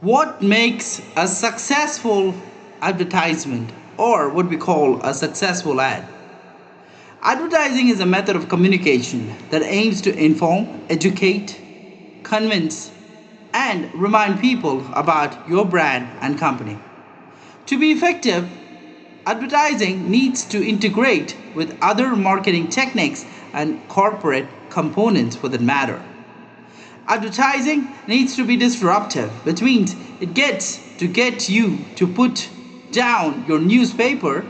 What makes a successful advertisement, or what we call a successful ad? Advertising is a method of communication that aims to inform, educate, convince, and remind people about your brand and company. To be effective, advertising needs to integrate with other marketing techniques and corporate components for that matter. Advertising needs to be disruptive, which means it gets to get you to put down your newspaper,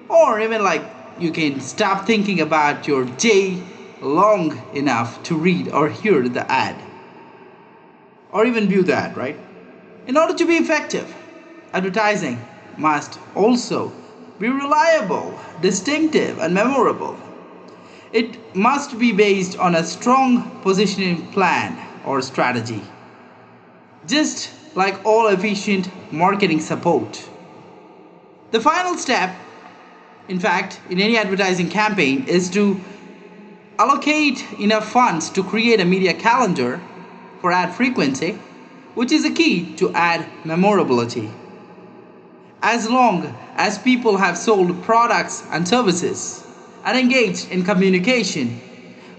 or even like you can stop thinking about your day long enough to read or hear the ad or even view the ad, right? In order to be effective, advertising must also be reliable, distinctive, and memorable. It must be based on a strong positioning plan or strategy. Just like all efficient marketing support. The final step, in fact, in any advertising campaign is to allocate enough funds to create a media calendar for ad frequency, which is a key to ad memorability. As long as people have sold products and services and engaged in communication,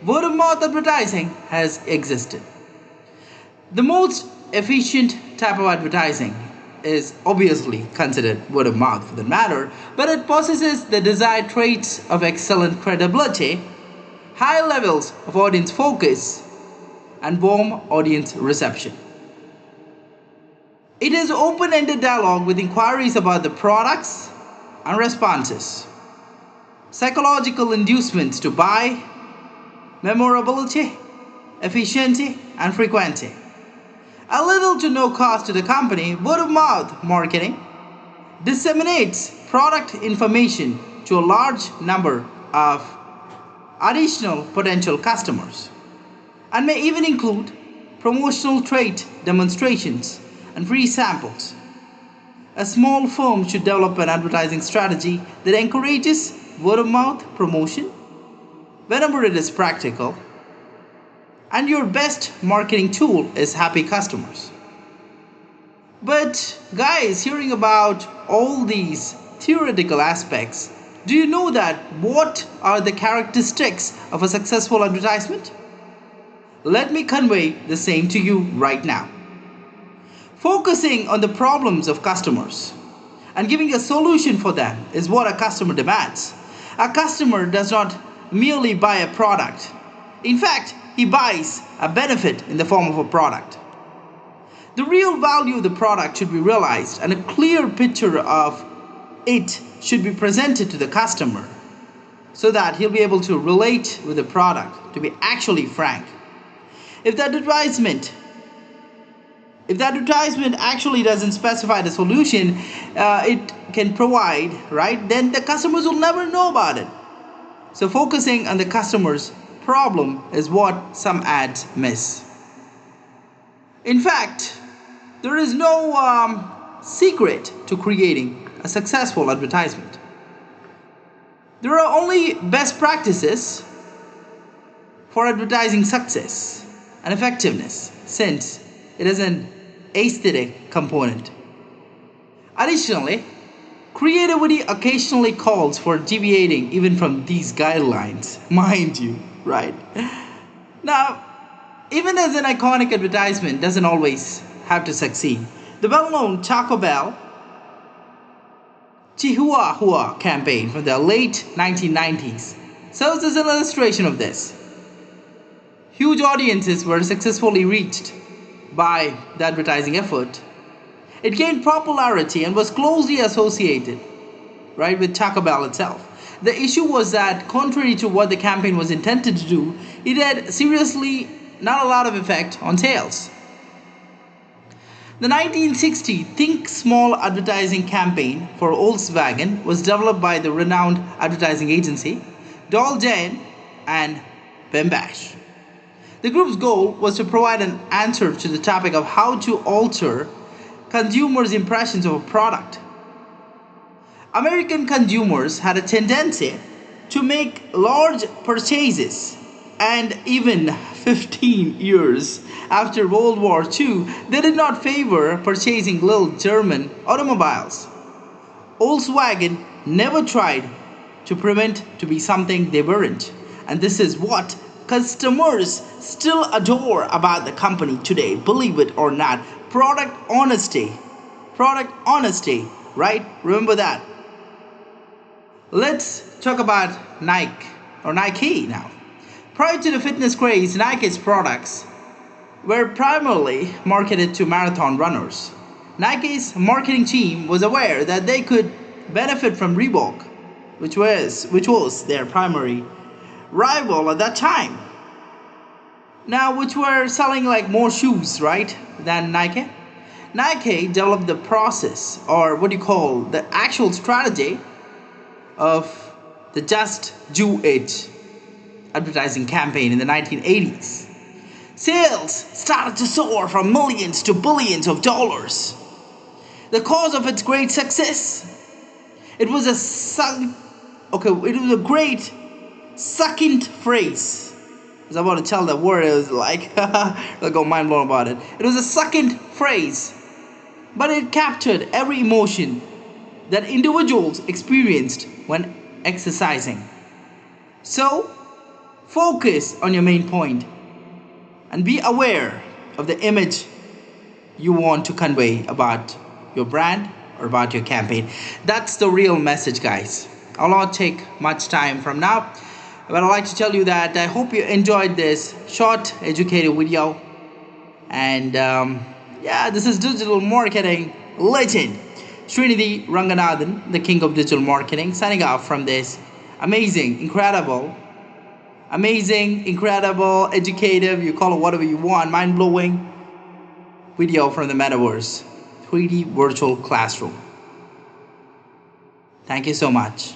word of mouth advertising has existed. The most efficient type of advertising is obviously considered word of mouth for that matter, but it possesses the desired traits of excellent credibility, high levels of audience focus, and warm audience reception. It is open-ended dialogue with inquiries about the products and responses, psychological inducements to buy, memorability, efficiency, and frequency. A little to no cost to the company, word of mouth marketing disseminates product information to a large number of additional potential customers and may even include promotional trait demonstrations and free samples. A small firm should develop an advertising strategy that encourages word of mouth promotion whenever it is practical, and your best marketing tool is happy customers. But guys, hearing about all these theoretical aspects, do you know that what are the characteristics of a successful advertisement? Let me convey the same to you right now. Focusing on the problems of customers and giving a solution for them is what a customer demands. A customer does not merely buy a product. In fact, he buys a benefit in the form of a product. The real value of the product should be realized and a clear picture of it should be presented to the customer so that he'll be able to relate with the product, to be actually frank. If the advertisement actually doesn't specify the solution it can provide, right, then the customers will never know about it. So focusing on the customer's problem is what some ads miss. In fact, there is no secret to creating a successful advertisement. There are only best practices for advertising success and effectiveness since it is an aesthetic component. Additionally, creativity occasionally calls for deviating even from these guidelines, mind you, right? Now, even as an iconic advertisement doesn't always have to succeed, the well-known Taco Bell Chihuahua campaign from the late 1990s serves as an illustration of this. Huge audiences were successfully reached by the advertising effort. It gained popularity and was closely associated, right, with Taco Bell itself. The issue was that, contrary to what the campaign was intended to do, it had seriously not a lot of effect on sales. The 1960 Think Small advertising campaign for Volkswagen was developed by the renowned advertising agency Dolden and Bembash. The group's goal was to provide an answer to the topic of how to alter consumers' impressions of a product. American consumers had a tendency to make large purchases and even 15 years after World War II, they did not favor purchasing little German automobiles. Volkswagen never tried to prevent to be something they weren't. And this is what customers still adore about the company today, believe it or not. Product honesty. Product honesty, right? Remember that. Let's talk about Nike now. Prior to the fitness craze, Nike's products were primarily marketed to marathon runners. Nike's marketing team was aware that they could benefit from Reebok, which was their primary rival at that time. Now, which were selling like more shoes, right, than Nike. Nike developed the process, or what you call the actual strategy of the Just Do It advertising campaign in the 1980s. Sales started to soar from millions to billions of dollars. The cause of its great success, it was a great succinct phrase. I was about to tell that word, it was like, I got mind blown about it. It was a succinct phrase, but it captured every emotion that individuals experienced when exercising. So, focus on your main point and be aware of the image you want to convey about your brand or about your campaign. That's the real message, guys. I'll not take much time from now, but I'd like to tell you that I hope you enjoyed this short educative video. And this is digital marketing legend Srinidhi Ranganathan, the king of digital marketing, signing off from this amazing, incredible, educative, you call it whatever you want, mind-blowing video from the metaverse, 3D virtual classroom. Thank you so much.